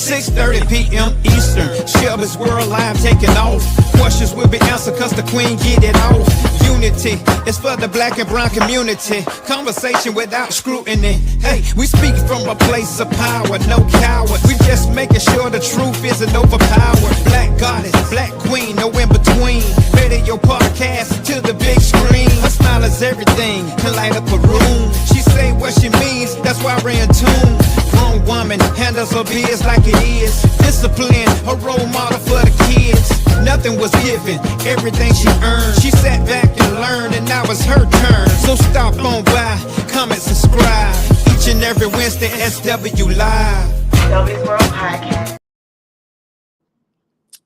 6:30 p.m. Eastern. Shelby's World Live taking off. Questions will be answered cause the queen get it off. Unity is for the black and brown community. Conversation without scrutiny. Hey, we speak from a place of power, no coward. We just making sure the truth isn't overpowered. Black goddess, black queen, no in between. Better your podcast to the big screen. Her smile is everything, can light up a room. She say what she means, that's why we're in tune. Grown woman handles her biz like it is. Discipline, a role model for the kids. Nothing was given, everything she earned. She sat back and learned, and now it's her turn. So stop on by, comment, subscribe. Each and every Wednesday, SW Live. Shelby's World Podcast.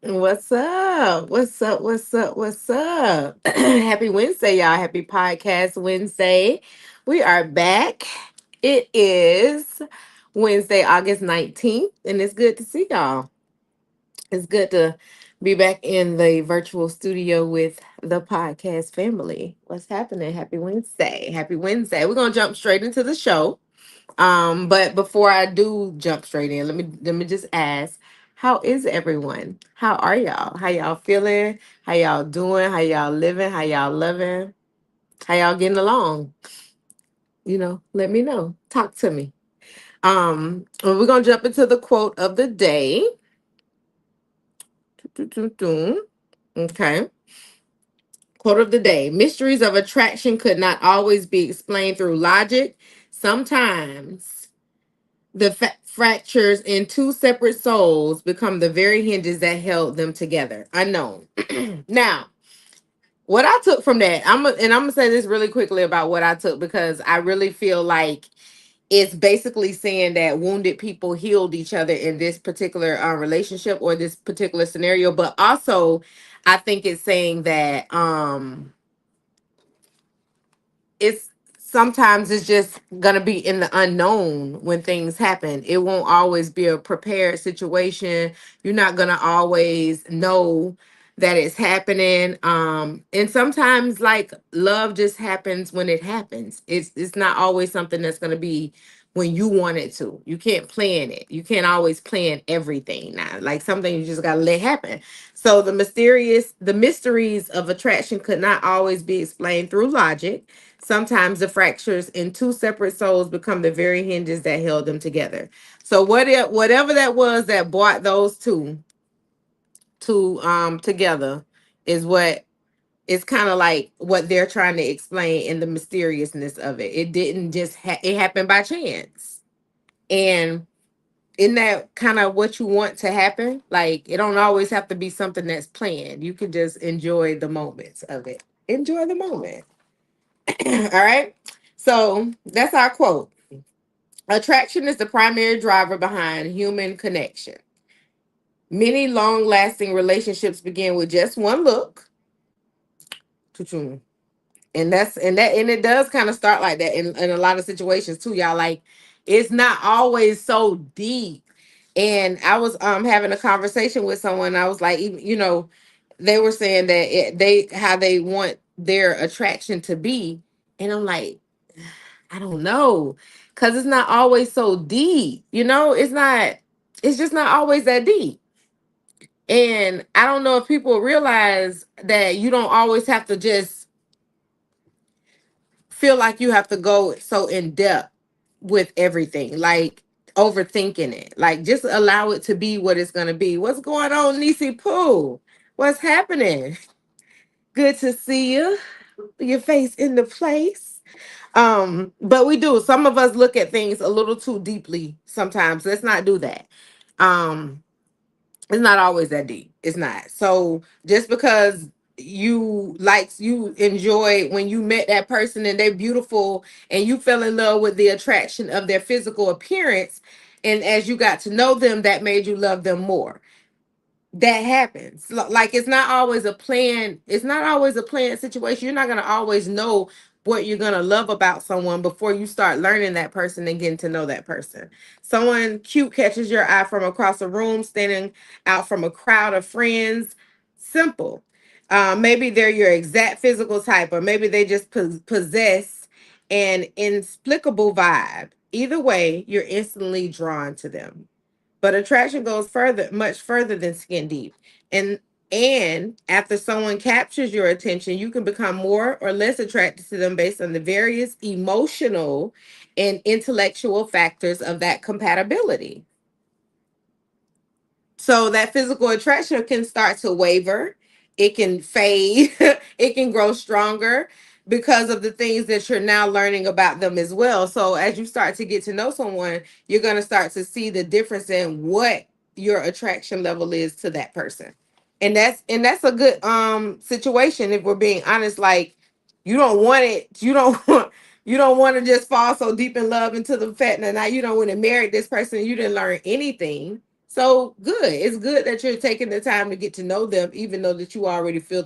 What's up? What's up? What's up? What's up? Happy Wednesday, y'all. Happy Podcast Wednesday. We are back. It is Wednesday, August 19th, and it's good to see y'all. It's good to be back in the virtual studio with the podcast family. What's happening? Happy Wednesday. Happy Wednesday. We're going to jump straight into the show. But before I do jump straight in, let me just ask, how is everyone? How are y'all? How y'all feeling? How y'all doing? How y'all living? How y'all loving? How y'all getting along? Let me know. Talk to me. We're gonna jump into the quote of the day. Okay. Quote of the day: mysteries of attraction could not always be explained through logic. Sometimes the fractures in two separate souls become the very hinges that held them together. Unknown. Now, what I took from that, I'm gonna say this really quickly about what I took, because I really feel like it's basically saying that wounded people healed each other in this particular relationship or this particular scenario. But also, I think it's saying that it's sometimes it's just gonna be in the unknown when things happen. It won't always be a prepared situation. You're not gonna always know that it's happening. And sometimes, like, love just happens when it happens. It's not always something that's gonna be when you want it to. You can't plan it. You can't always plan everything now. Like, something you just gotta let happen. So the mysteries of attraction could not always be explained through logic. Sometimes the fractures in two separate souls become the very hinges that held them together. So whatever that was that brought those two to together is what is kind of like what they're trying to explain in the mysteriousness of it. It didn't just it happened by chance. And isn't that kind of what you want to happen? Like, it don't always have to be something that's planned. You can just enjoy the moments of it. Enjoy the moment. All right. So that's our quote. Attraction is the primary driver behind human connection. Many long lasting relationships begin with just one look. Choo-choo. And it does kind of start like that in a lot of situations too, y'all. Like, it's not always so deep. And I was having a conversation with someone. I was like, they were saying that how they want their attraction to be. And I'm like, I don't know, because it's not always so deep. It's just not always that deep. And I don't know if people realize that you don't always have to just feel like you have to go so in depth with everything, like overthinking it. Like, just allow it to be what it's going to be. What's going on, Nisi Pooh? What's happening? Good to see you. Your face in the place. But we do. Some of us look at things a little too deeply sometimes. Let's not do that. It's not always that deep. It's not. So just because you enjoy when you met that person and they're beautiful and you fell in love with the attraction of their physical appearance, and as you got to know them, that made you love them more. That happens. Like, it's not always a planned situation. You're not going to always know what you're going to love about someone before you start learning that person and getting to know that person. Someone cute catches your eye from across a room, standing out from a crowd of friends. Simple. Maybe they're your exact physical type, or maybe they just possess an inexplicable vibe. Either way, you're instantly drawn to them. But attraction goes further, much further than skin deep. And after someone captures your attention, you can become more or less attracted to them based on the various emotional and intellectual factors of that compatibility. So that physical attraction can start to waver, it can fade, it can grow stronger because of the things that you're now learning about them as well. So as you start to get to know someone, you're going to start to see the difference in what your attraction level is to that person. And that's a good situation if we're being honest. Like, you don't want it, you don't want, you don't want to just fall so deep in love into the fact that now you don't want to marry this person, you didn't learn anything. So good. It's good that you're taking the time to get to know them, even though that you already feel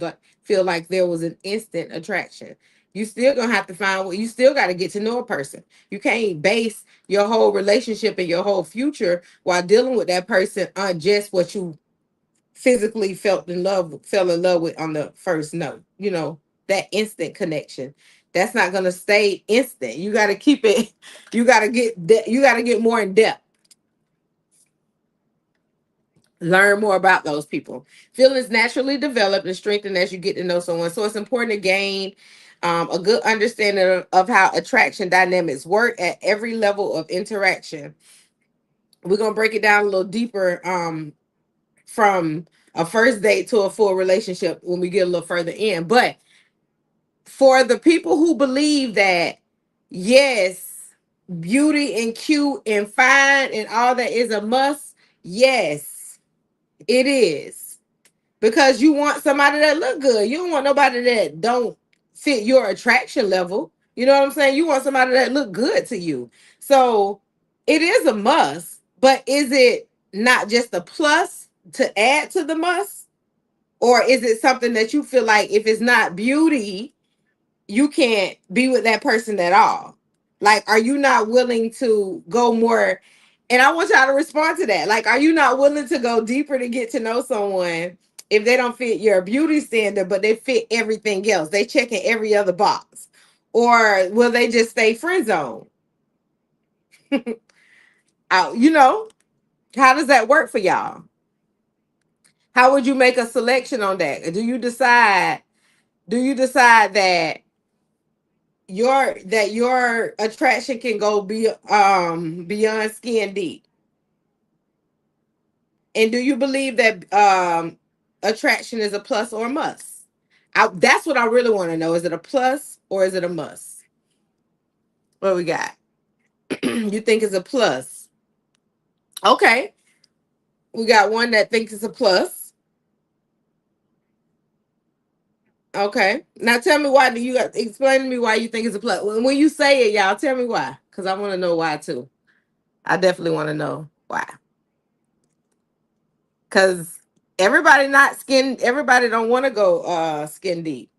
like there was an instant attraction. You still gonna have to find what you still got to get to know a person. You can't base your whole relationship and your whole future while dealing with that person on just what you physically fell in love with on the first note. That instant connection. That's not gonna stay instant. You got to keep it. You got to get more in depth, learn more about those people. Feelings naturally develop and strengthen as you get to know someone. So it's important to gain a good understanding of how attraction dynamics work at every level of interaction. We're gonna break it down a little deeper, from a first date to a full relationship when we get a little further in. But for the people who believe that, yes, beauty and cute and fine and all that is a must, yes, it is, because you want somebody that look good. You don't want nobody that don't fit your attraction level. You know what I'm saying? You want somebody that look good to you. So it is a must, but is it not just a plus to add to the must? Or is it something that you feel like if it's not beauty, you can't be with that person at all? Like, are you not willing to go more? And I want y'all to respond to that. Like, are you not willing to go deeper to get to know someone if they don't fit your beauty standard, but they fit everything else? They checking every other box. Or will they just stay friend zone? Out, how does that work for y'all? How would you make a selection on that? Do you decide that your attraction can go beyond skin deep? And do you believe that attraction is a plus or a must? That's what I really want to know. Is it a plus or is it a must? What we got? You think it's a plus? Okay, we got one that thinks it's a plus. Okay, now tell me why. Do you explain to me why you think it's a plus? When you say it, y'all, tell me why, because I want to know why too. I definitely want to know why. Because everybody don't want to go skin deep.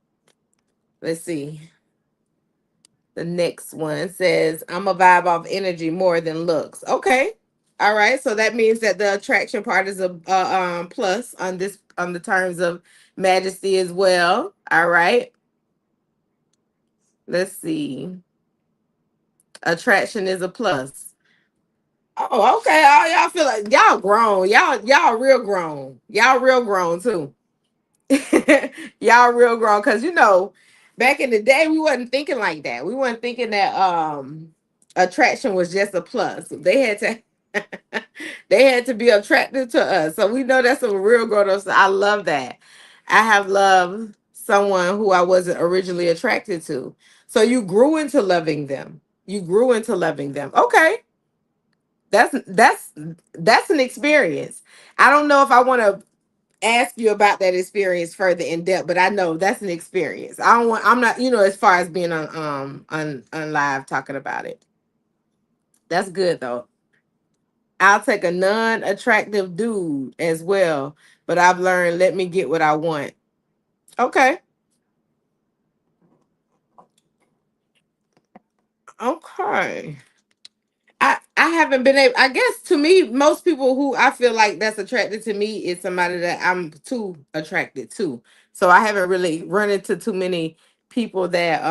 Let's see. The next one says, I'm a vibe off energy more than looks. Okay. All right. So that means that the attraction part is a plus on the terms of majesty as well. All right. Let's see. Attraction is a plus. Oh, okay. All y'all feel like y'all grown. Y'all real grown. Y'all real grown too. Y'all real grown, because back in the day we wasn't thinking like that. We weren't thinking that attraction was just a plus. They had to they had to be attractive to us. So we know that's some real grown ups. I love that. I have loved someone who I wasn't originally attracted to. So you grew into loving them. You grew into loving them. Okay. That's an experience. I don't know if I want to ask you about that experience further in depth, but I know that's an experience. I'm not, as far as being on live talking about it. That's good though. I'll take a non-attractive dude as well, but I've learned, let me get what I want. Okay. Okay. I haven't been able, I guess, to me, most people who I feel like that's attracted to me is somebody that I'm too attracted to. So I haven't really run into too many people that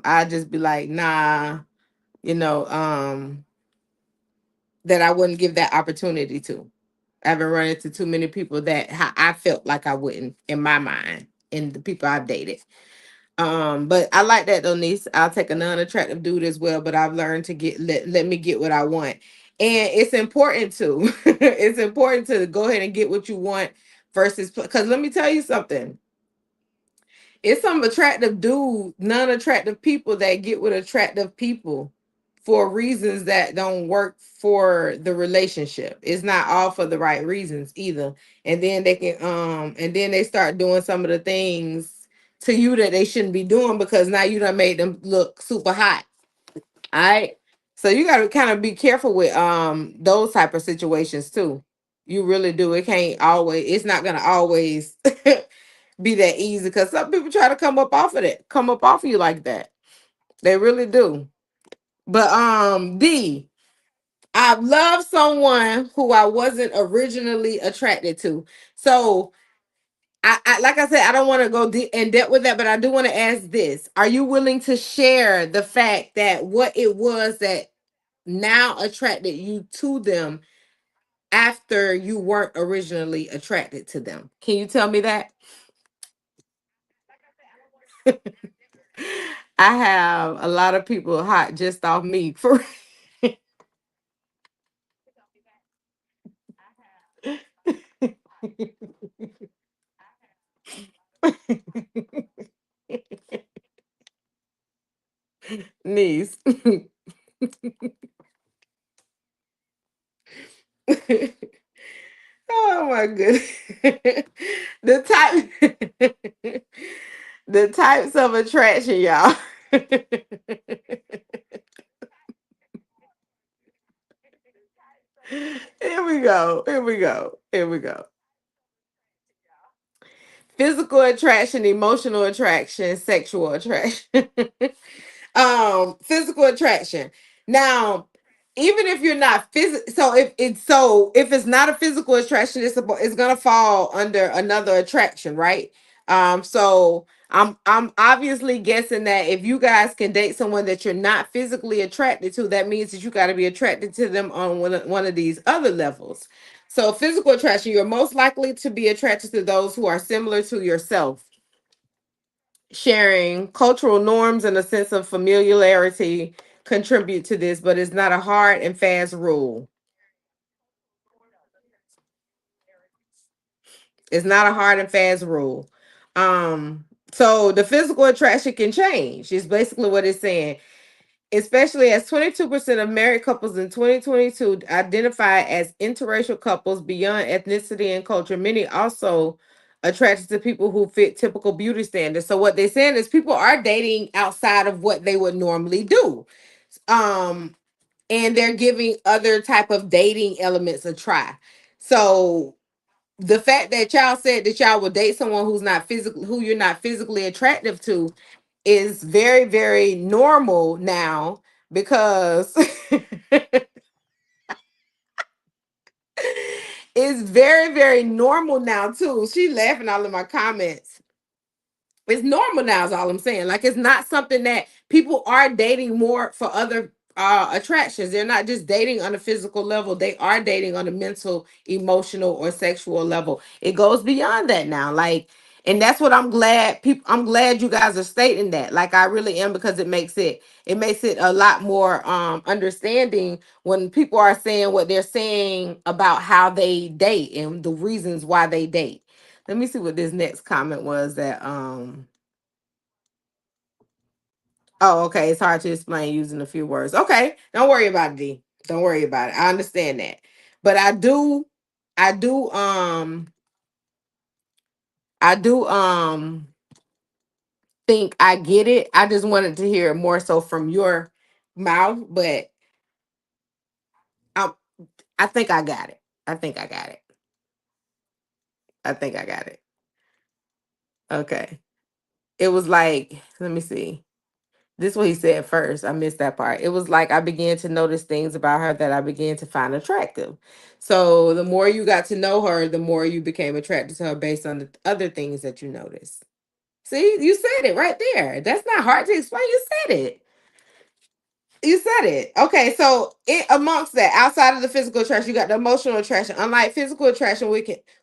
I just be like, nah, you know, um, that I wouldn't give that opportunity to. I haven't run into too many people that I felt like I wouldn't in my mind, and the people I've dated. But I like that though, niece. I'll take a non-attractive dude as well, but I've learned to let me get what I want. And it's important to it's important to go ahead and get what you want versus because let me tell you something. It's some attractive dude, non-attractive people that get with attractive people for reasons that don't work for the relationship. It's not all for the right reasons either. And then they can and then they start doing some of the things to you that they shouldn't be doing because now you done made them look super hot. All right. So you gotta kind of be careful with those type of situations too. You really do. It can't always, it's not gonna always be that easy because some people try to come up off of you like that. They really do. But D, I've loved someone who I wasn't originally attracted to. So I like I said, I don't want to go in depth with that, but I do want to ask this. Are you willing to share the fact that what it was that now attracted you to them after you weren't originally attracted to them? Can you tell me that? I have a lot of people hot just off me for niece. Oh my goodness. The type the types of attraction, y'all. Here we go. Here we go. Here we go. Physical attraction, emotional attraction, sexual attraction. Physical attraction. Now, even if you're not physical, so if it's not a physical attraction, it's gonna fall under another attraction, right? So I'm obviously guessing that if you guys can date someone that you're not physically attracted to, that means that you got to be attracted to them on one of these other levels. So physical attraction, you're most likely to be attracted to those who are similar to yourself, sharing cultural norms and a sense of familiarity contribute to this, but it's not a hard and fast rule. It's not a hard and fast rule. So the physical attraction can change. Is basically what it's saying. Especially as 22% of married couples in 2022 identify as interracial couples beyond ethnicity and culture. Many also attracted to people who fit typical beauty standards. So what they're saying is people are dating outside of what they would normally do. Um, and they're giving other type of dating elements a try. So the fact that y'all said that y'all would date someone who you're not physically attractive to is very, very normal now because it's very, very normal now too. She laughing all in my comments. It's normal now is all I'm saying. Like it's not something that people are dating more for other attractions. They're not just dating on a physical level. They are dating on a mental, emotional, or sexual level. It goes beyond that now. Like, and that's what I'm glad you guys are stating that. Like I really am, because it makes it a lot more understanding when people are saying what they're saying about how they date and the reasons why they date. Let me see what this next comment was that oh, okay, it's hard to explain using a few words. Okay, don't worry about it, D. Don't worry about it. I understand that. But I do I do think I get it. I just wanted to hear it more so from your mouth, but I I think I got it. I think I got it. I think I got it. Okay. It was like, let me see. This is what he said first. I missed that part. It was like I began to notice things about her that I began to find attractive. So the more you got to know her, the more you became attracted to her based on the other things that you noticed. See, you said it right there. That's not hard to explain. You said it. You said it. Okay, so it amongst that, outside of the physical attraction, you got the emotional attraction. Unlike physical attraction,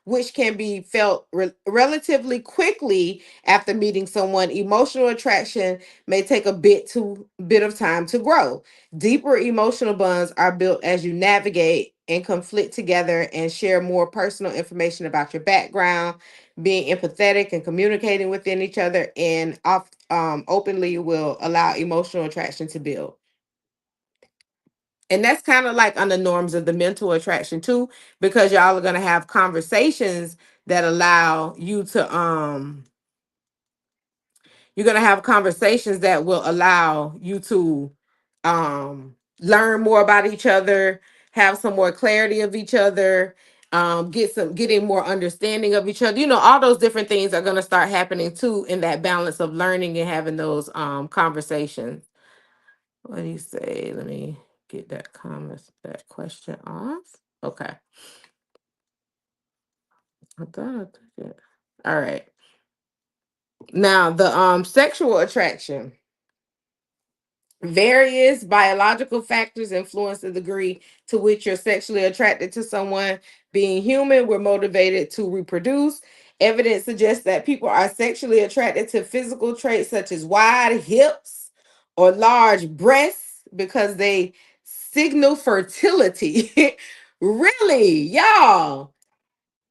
which can be felt relatively quickly after meeting someone, emotional attraction may take a bit of time to grow. Deeper emotional bonds are built as you navigate and conflict together and share more personal information about your background, being empathetic and communicating within each other, and openly will allow emotional attraction to build. And that's kind of like on the norms of the mental attraction too, because y'all are going to have conversations that allow you to you're going to have conversations that will allow you to learn more about each other, have some more clarity of each other, getting more understanding of each other. You know, all those different things are going to start happening too, in that balance of learning and having those conversations. What do you say? Let me get that question off. Okay. I thought I took it. All right. Now the sexual attraction. Various biological factors influence the degree to which you're sexually attracted to someone. Being human, we're motivated to reproduce. Evidence suggests that people are sexually attracted to physical traits such as wide hips or large breasts because they signal fertility. Really, y'all?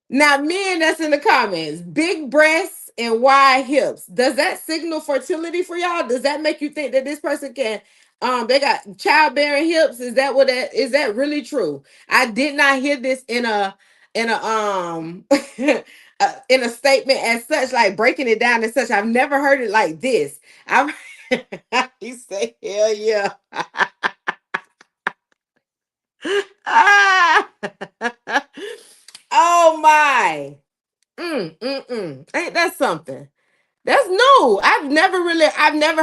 Now, men that's in the comments, big breasts and wide hips. Does that signal fertility for y'all? Does that make you think that this person can they got childbearing hips? Is that what that is that really true? I did not hear this in a in a statement as such, like breaking it down as such. I've never heard it like this. I you say hell yeah. Ah! Oh my. Ain't that something? That's new. I've never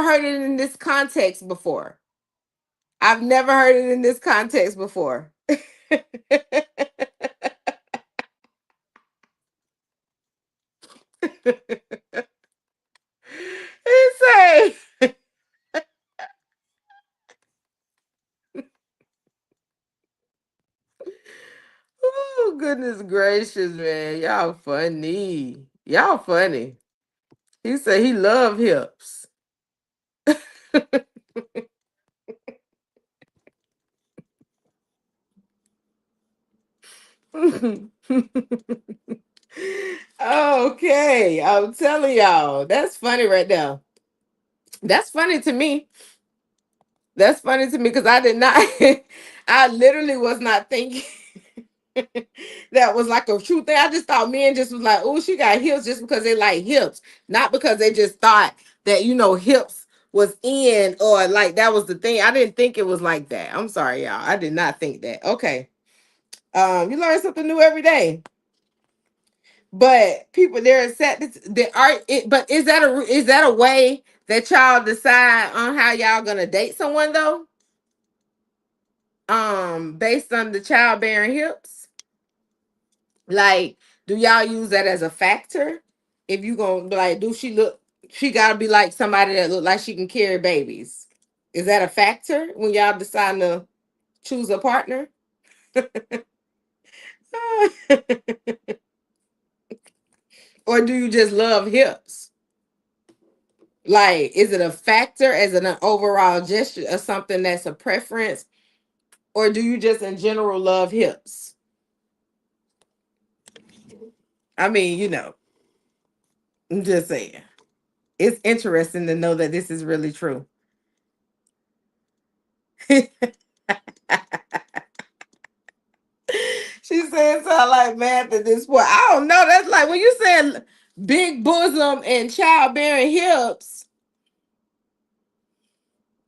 heard it in this context before. I've never heard it in this context before. He say, oh goodness gracious, man. Y'all funny. Y'all funny. He said he love hips. Okay, I'm telling y'all, that's funny right now. That's funny to me. That's funny to me because I did not, I literally was not thinking that was like a true thing. I just thought men just was like, oh, she got hips just because they like hips, not because they just thought that, hips was in or like that was the thing. I didn't think it was like that. I'm sorry, y'all. I did not think that. Okay. You learn something new every day. But people, they're set. There are it. But is that a way that y'all decide on how y'all gonna date someone though? Based on the childbearing hips, like, do y'all use that as a factor? If you gonna be like, do she look? She gotta be like somebody that look like she can carry babies. Is that a factor when y'all decide to choose a partner? Or do you just love hips? Like, is it a factor as an overall gesture or something that's a preference? Or do you just in general love hips? I mean, I'm just saying. It's interesting to know that this is really true. She said sound like math at this point. I don't know. That's like when you said big bosom and childbearing hips,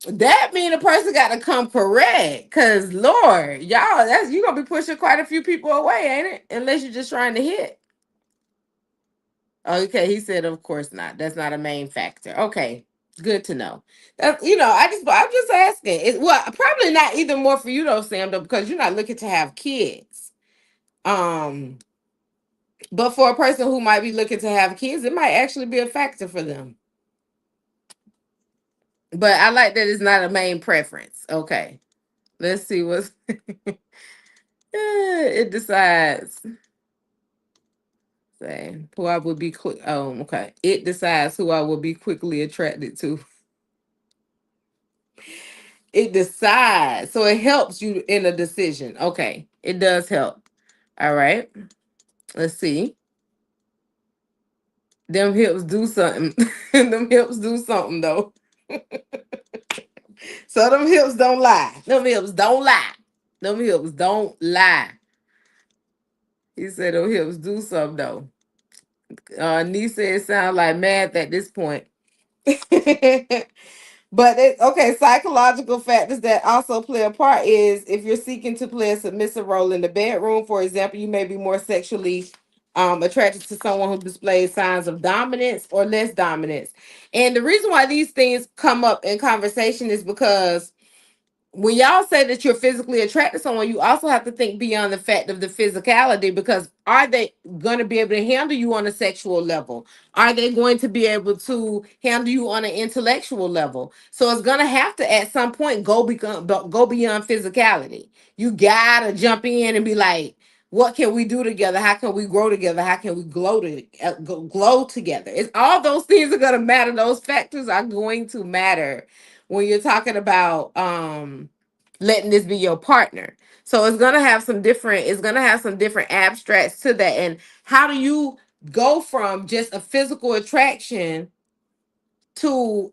that mean a person got to come correct. Cause Lord, y'all, that's you gonna be pushing quite a few people away, ain't it? Unless you're just trying to hit. Okay, he said, of course not. That's not a main factor. Okay, good to know. That I'm just asking. Well, probably not either more for you though, Sam, though, because you're not looking to have kids. Um, but for a person who might be looking to have kids, it might actually be a factor for them. But I like that it's not a main preference. Okay. Let's see what's it decides. Say who I would be quick. Oh, okay. It decides who I will be quickly attracted to. It decides. So it helps you in a decision. Okay. It does help. All right. Let's see. Them hips do something. Them hips do something though. So them hips don't lie. Them hips don't lie. Them hips don't lie. He said them hips do something though. Nee said it sound like math at this point. But okay, psychological factors that also play a part is if you're seeking to play a submissive role in the bedroom, for example, you may be more sexually attracted to someone who displays signs of dominance or less dominance. And the reason why these things come up in conversation is because when y'all say that you're physically attracted to someone, you also have to think beyond the fact of the physicality, because are they going to be able to handle you on a sexual level? Are they going to be able to handle you on an intellectual level? So it's going to have to at some point go beyond physicality. You gotta jump in and be like, what can we do together? How can we grow together? How can we glow together? It's all those things are going to matter. Those factors are going to matter when you're talking about letting this be your partner. So it's gonna have some different abstracts to that. And how do you go from just a physical attraction to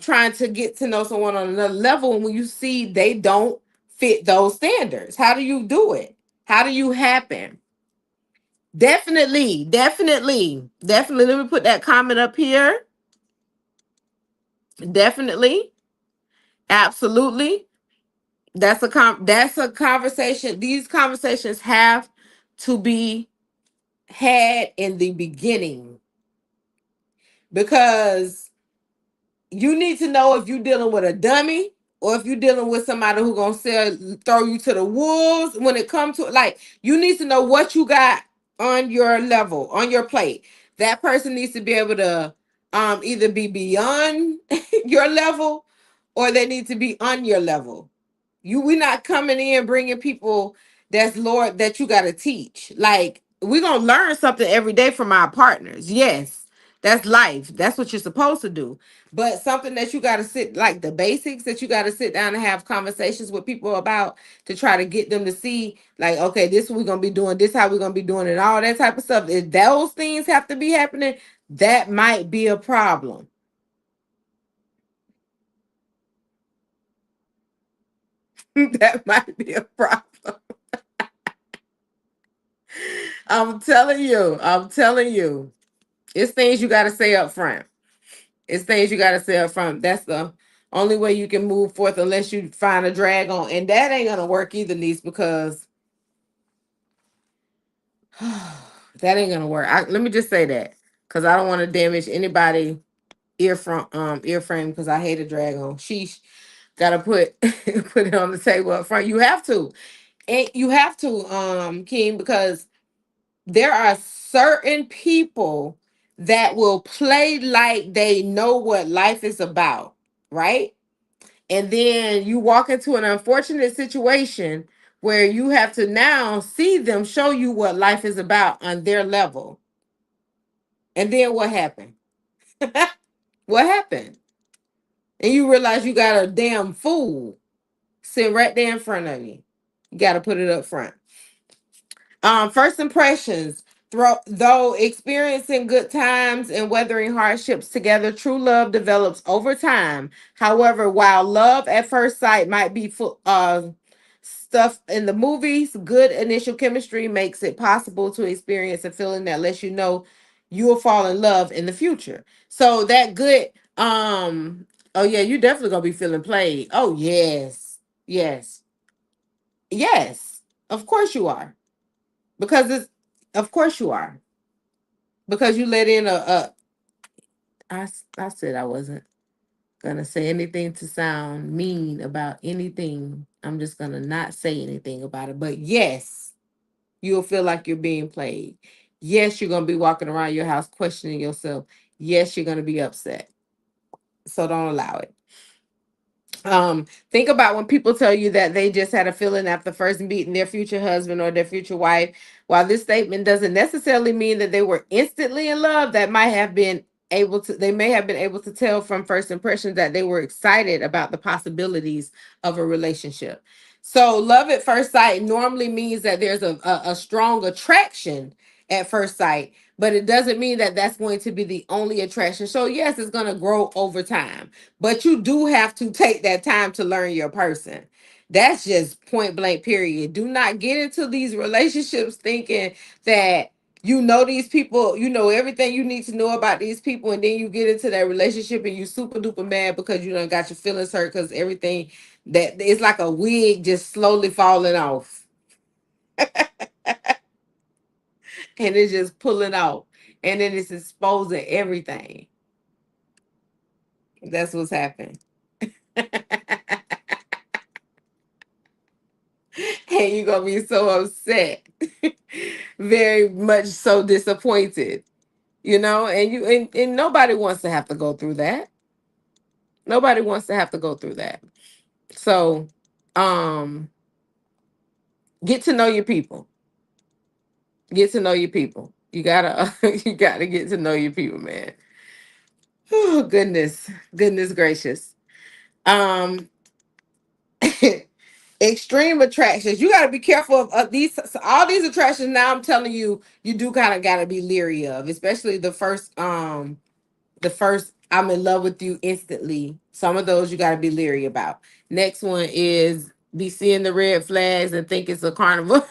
trying to get to know someone on another level when you see they don't fit those standards? How do you do it? How do you happen? Definitely. Let me put that comment up here. Definitely. Absolutely. That's a conversation. These conversations have to be had in the beginning, because you need to know if you're dealing with a dummy or if you're dealing with somebody who gonna throw you to the wolves when it comes to, like, you need to know what you got on your level, on your plate. That person needs to be able to either be beyond your level or they need to be on your level. We're not coming in bringing people that's Lord that you got to teach. Like, we're gonna learn something every day from our partners. Yes, that's life. That's what you're supposed to do. But something that you got to sit, like the basics that you got to sit down and have conversations with people about, to try to get them to see, like, okay, this is what we're gonna be doing, this how we're gonna be doing it, all that type of stuff. If those things have to be happening, that might be a problem. That might be a problem. I'm telling you, it's things you got to say up front. It's things you got to say up front. That's the only way you can move forth, unless you find a drag on. And that ain't going to work either, niece, because that ain't going to work. Let me just say that, because I don't want to damage anybody earframe, because I hate a drag on. Sheesh. Got to put it on the table up front. You have to. And you have to, King, because there are certain people that will play like they know what life is about, right? And then you walk into an unfortunate situation where you have to now see them show you what life is about on their level. And then what happened? What happened? And you realize you got a damn fool sitting right there in front of you. You got to put it up front. First impressions. Though experiencing good times and weathering hardships together, true love develops over time. However, while love at first sight might be full stuff in the movies, good initial chemistry makes it possible to experience a feeling that lets you know you will fall in love in the future. So that good, oh yeah, you definitely gonna be feeling played. Oh yes, yes, yes. Of course you are. Because it's, of course you are, because you let in I said I wasn't gonna say anything to sound mean about anything. I'm just gonna not say anything about it. But yes, you'll feel like you're being played. Yes, you're gonna be walking around your house questioning yourself. Yes, you're gonna be upset. So don't allow it. Think about when people tell you that they just had a feeling after first meeting their future husband or their future wife. While this statement doesn't necessarily mean that they were instantly in love, that might have been they may have been able to tell from first impressions that they were excited about the possibilities of a relationship. So love at first sight normally means that there's a strong attraction at first sight, but it doesn't mean that that's going to be the only attraction. So yes, it's going to grow over time, but you do have to take that time to learn your person. That's just point blank, period. Do not get into these relationships thinking that you know these people, you know everything you need to know about these people, and then you get into that relationship and you super duper mad because you done got your feelings hurt because everything that it's like a wig just slowly falling off and it's just pulling out and then it's exposing everything. That's what's happening. And you're gonna be so upset, very much so disappointed, and nobody wants to have to go through that. Nobody wants to have to go through that. So um get to know your people. Get to know your people. You gotta you gotta get to know your people, man. Oh goodness, goodness gracious. um Extreme attractions, you got to be careful of these, all these attractions. Now I'm telling you, you do kind of got to be leery of, especially the first I'm in love with you instantly. Some of those you got to be leery about. Next one is be seeing the red flags and think it's a carnival.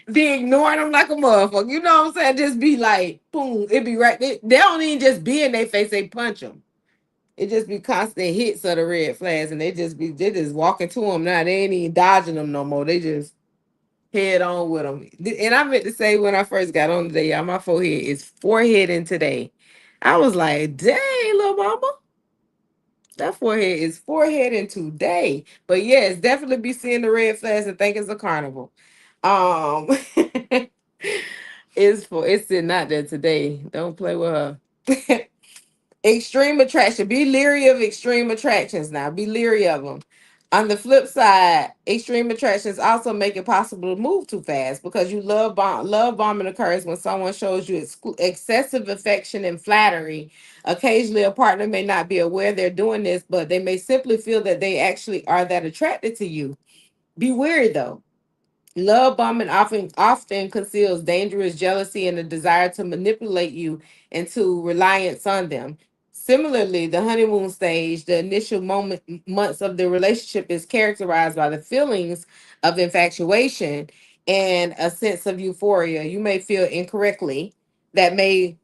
Be ignoring them like a motherfucker, you know what I'm saying? Just be like boom, it be right, they don't even just be in their face, they punch them. It just be constant hits of the red flags, and they just walking to them now. They ain't even dodging them no more. They just head on with them. And I meant to say when I first got on today, y'all, my forehead is foreheading today. I was like, dang, little mama, that forehead is foreheading today. But yes, definitely be seeing the red flags and think it's a carnival. Um, it's sitting out there today. Don't play with her. Extreme attraction. Be leery of extreme attractions now. Be leery of them. On the flip side, extreme attractions also make it possible to move too fast because love bombing occurs when someone shows you excessive affection and flattery. Occasionally, a partner may not be aware they're doing this, but they may simply feel that they actually are that attracted to you. Be wary though. Love bombing often conceals dangerous jealousy and a desire to manipulate you into reliance on them. Similarly, the honeymoon stage, the initial months of the relationship, is characterized by the feelings of infatuation and a sense of euphoria. You may feel incorrectly that may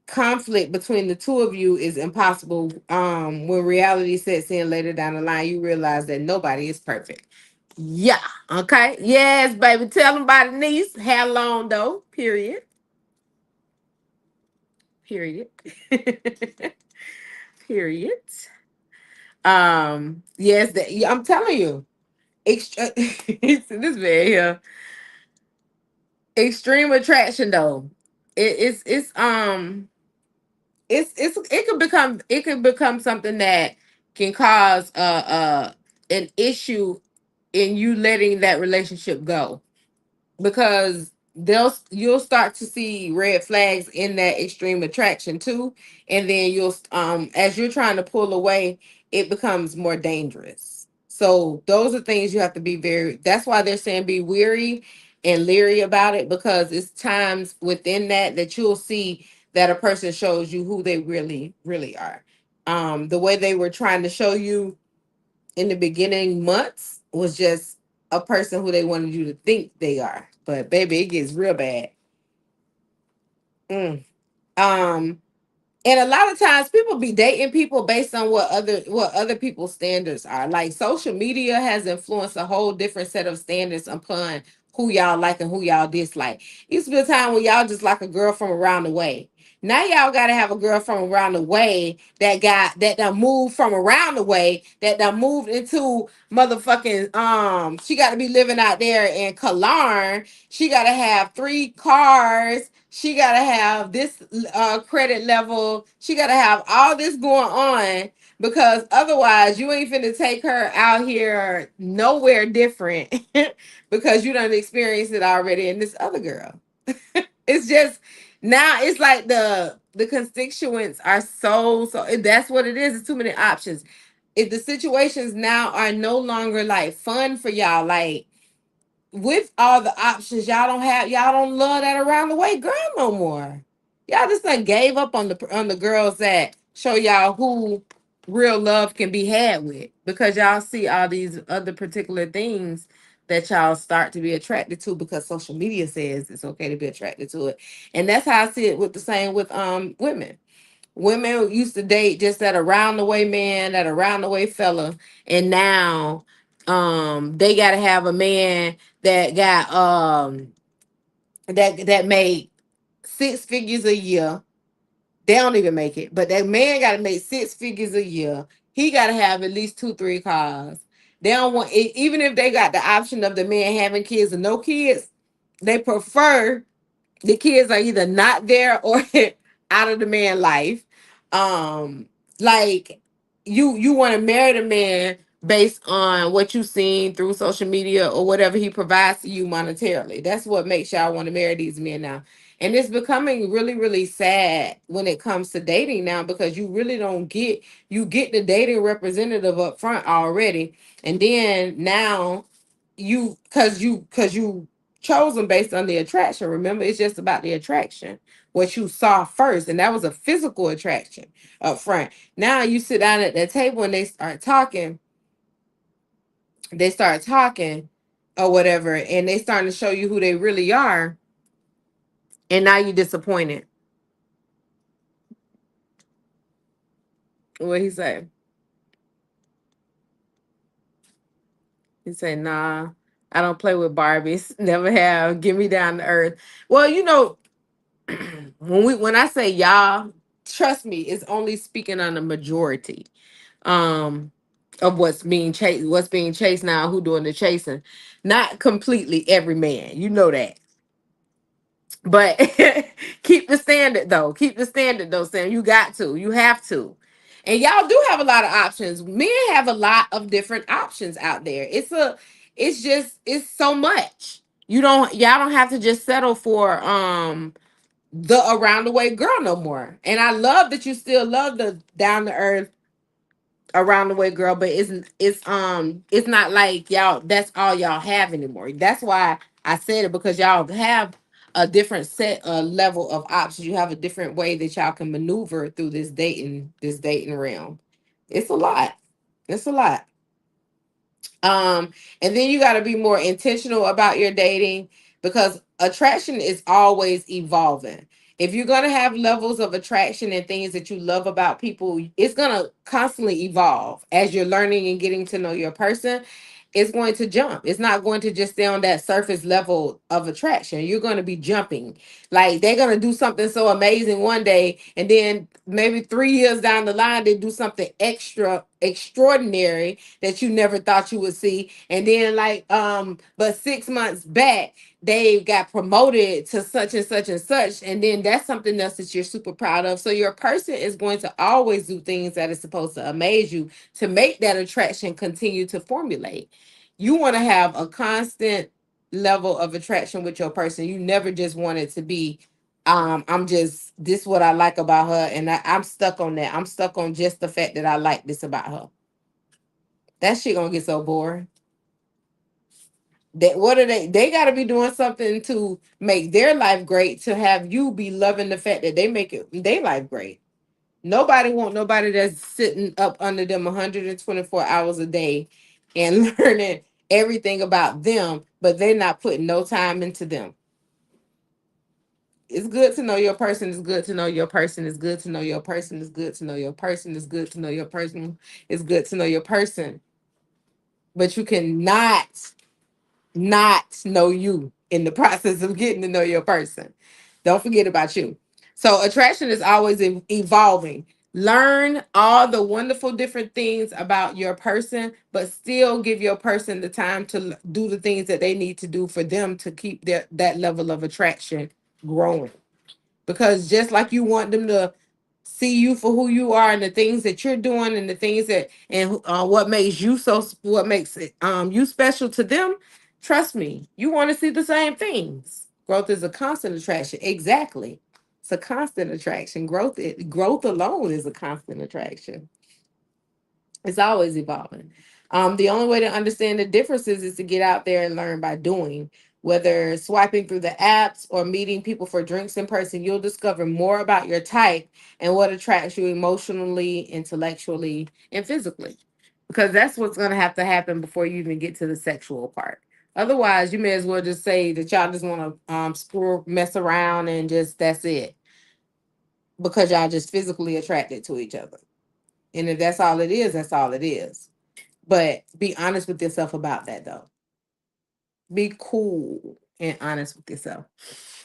conflict between the two of you is impossible. When reality sets in later down the line, you realize that nobody is perfect. Yeah. Okay. Yes, baby. Tell them about the niece. How long though? Period. Period. Period. Yes, yeah, I'm telling you. This man here. Extreme attraction though. It could become something that can cause an issue in you letting that relationship go, because you'll start to see red flags in that extreme attraction too, and then you'll as you're trying to pull away, it becomes more dangerous. So those are things you have to be very, that's why they're saying be weary and leery about it, because it's times within that you'll see that a person shows you who they really really are. The way they were trying to show you in the beginning months was just a person who they wanted you to think they are. But baby, it gets real bad. Mm. Um, and a lot of times people be dating people based on what other people's standards are. Like social media has influenced a whole different set of standards upon who y'all like and who y'all dislike. Used to be a time when y'all just like a girl from around the way. Now y'all gotta have a girl from around the way that done moved from around the way, that done moved into motherfucking she gotta be living out there in Cologne. She gotta have 3 cars. She gotta have this credit level. She gotta have all this going on Because otherwise you ain't finna take her out here nowhere different because you done experienced it already in this other girl. It's just now it's like the constituents are so that's what it is. It's too many options. If the situations now are no longer like fun for y'all, like with all the options, y'all don't love that around the way girl no more. Y'all just like gave up on the girls that show y'all who real love can be had with because y'all see all these other particular things that y'all start to be attracted to because social media says it's okay to be attracted to it. And that's how I see it with the same with women. Women used to date just that around the way man, that around the way fella, and now they gotta have a man that got that made 6 figures a year. They don't even make it, but that man gotta make 6 figures a year. He gotta have at least 2, 3 cars. They don't want it, even if they got the option of the man having kids or no kids, they prefer the kids are either not there or out of the man life. Um, like you want to marry the man based on what you've seen through social media or whatever he provides to you monetarily. That's what makes y'all want to marry these men now. And it's becoming really, really sad when it comes to dating now because you really don't get you get the dating representative up front already. And then now you chose them based on the attraction. Remember, it's just about the attraction, what you saw first, and that was a physical attraction up front. Now you sit down at that table and they start talking or whatever, and they starting to show you who they really are, and now you disappointed. What he say? He said, "Nah, I don't play with Barbies. Never have. Get me down to earth." Well, when I say y'all, trust me, it's only speaking on the majority um of what's being chased now, who doing the chasing. Not completely every man, you know that. But keep the standard though. Keep the standard though, Sam. You got to. You have to. And y'all do have a lot of options. Men have a lot of different options out there. It's so much. Y'all don't have to just settle for the around the way girl no more. And I love that you still love the down to earth around the way girl, but it's not like y'all that's all y'all have anymore. That's why I said it, because y'all have a different set level of options. You have a different way that y'all can maneuver through this dating realm. It's a lot. It's a lot. Um, and then you got to be more intentional about your dating because attraction is always evolving. If you're going to have levels of attraction and things that you love about people, it's going to constantly evolve as you're learning and getting to know your person. It's going to jump. It's not going to just stay on that surface level of attraction. You're going to be jumping. Like they're going to do something so amazing one day, and then maybe 3 years down the line, they do something extraordinary that you never thought you would see. And then but 6 months back, they got promoted to such and such and such. And then that's something else that you're super proud of. So your person is going to always do things that is supposed to amaze you to make that attraction continue to formulate. You want to have a constant level of attraction with your person. You never just want it to be I'm just this what I like about her, and I'm stuck on that. I'm stuck on just the fact that I like this about her. That shit gonna get so boring. That what are they got to be doing something to make their life great to have you be loving the fact that they make it their life great. Nobody want nobody that's sitting up under them 124 hours a day and learning everything about them, but they're not putting no time into them. It's good to know your person. It's good to know your person. It's good to know your person. It's good to know your person. It's good to know your person. It's good to know your person. But you cannot not know you in the process of getting to know your person. Don't forget about you. So attraction is always evolving. Learn all the wonderful different things about your person, but still give your person the time to do the things that they need to do for them to keep that level of attraction growing. Because just like you want them to see you for who you are and the things that you're doing and the things that and what makes you what makes it you special to them, trust me, you want to see the same things. Growth is a constant attraction. Exactly. It's a constant attraction. Growth alone is a constant attraction. It's always evolving. The only way to understand the differences is to get out there and learn by doing. Whether swiping through the apps or meeting people for drinks in person, you'll discover more about your type and what attracts you emotionally, intellectually, and physically. Because that's what's going to have to happen before you even get to the sexual part. Otherwise, you may as well just say that y'all just want to screw, mess around, and just that's it. Because y'all just physically attracted to each other. And if that's all it is, that's all it is. But be honest with yourself about that, though. Be cool and honest with yourself.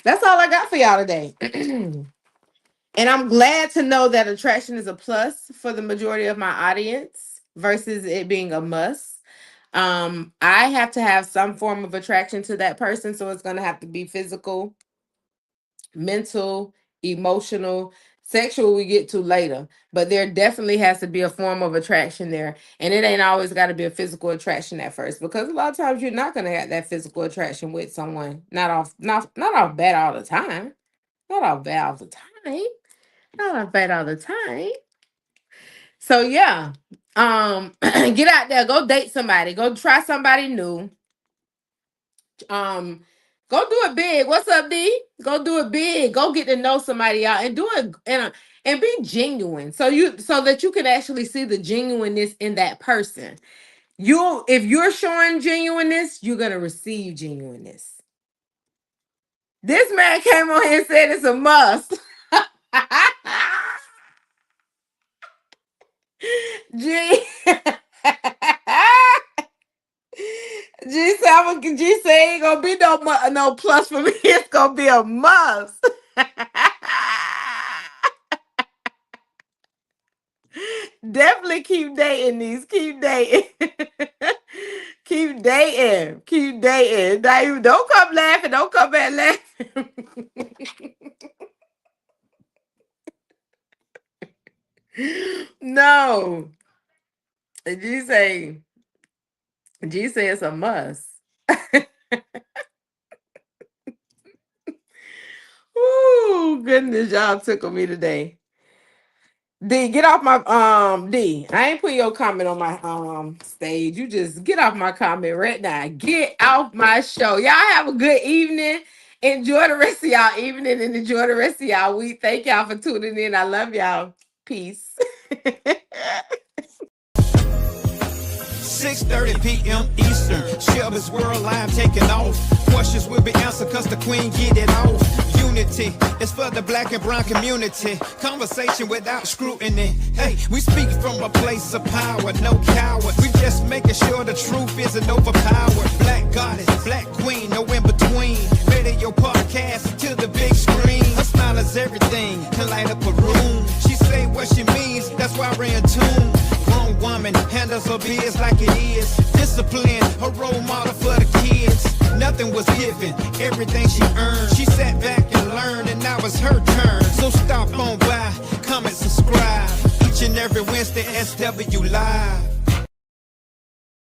That's all I got for y'all today. And I'm glad to know that attraction is a plus for the majority of my audience versus it being a must. I have to have some form of attraction to that person, so it's going to have to be physical, mental, emotional, sexual we get to later. But there definitely has to be a form of attraction there. And it ain't always got to be a physical attraction at first, because a lot of times you're not going to have that physical attraction with someone. Not off bat all the time. Not off bat all the time. Not off bat all the time. So yeah. Get out there, go date somebody, go try somebody new. Go do it big. What's up, D? Go do it big. Go get to know somebody out and do it and be genuine. So that you can actually see the genuineness in that person. If you're showing genuineness, you're gonna receive genuineness. This man came on here and said it's a must. G G say ain't gonna be no plus for me. It's gonna be a must. Definitely keep dating these. Keep dating. Keep dating. Keep dating. Now, don't come laughing. Don't come back laughing. No. G say it's a must. Ooh, goodness, y'all tickled me today. D, get off my D. I ain't putting your comment on my stage. You just get off my comment right now. Get off my show. Y'all have a good evening. Enjoy the rest of y'all evening and enjoy the rest of y'all week. Thank y'all for tuning in. I love y'all. Peace. 6:30 p.m. Eastern. Shelby's World Live taking off. Questions will be answered cause the queen get it off. Unity is for the black and brown community. Conversation without scrutiny. Hey, we speak from a place of power, no coward. We just making sure the truth isn't overpowered. Black goddess, black queen, no in between. Radio podcast to the big screen. Her style is everything, can light up a room. She say what she means, that's why we're in tune. Grown woman handles her biz like it is. Discipline, her role model for the kids. Nothing was given, everything she earned. She sat back and learned, and now it's her turn. So stop on by, comment, subscribe. Each and every Wednesday, SW Live.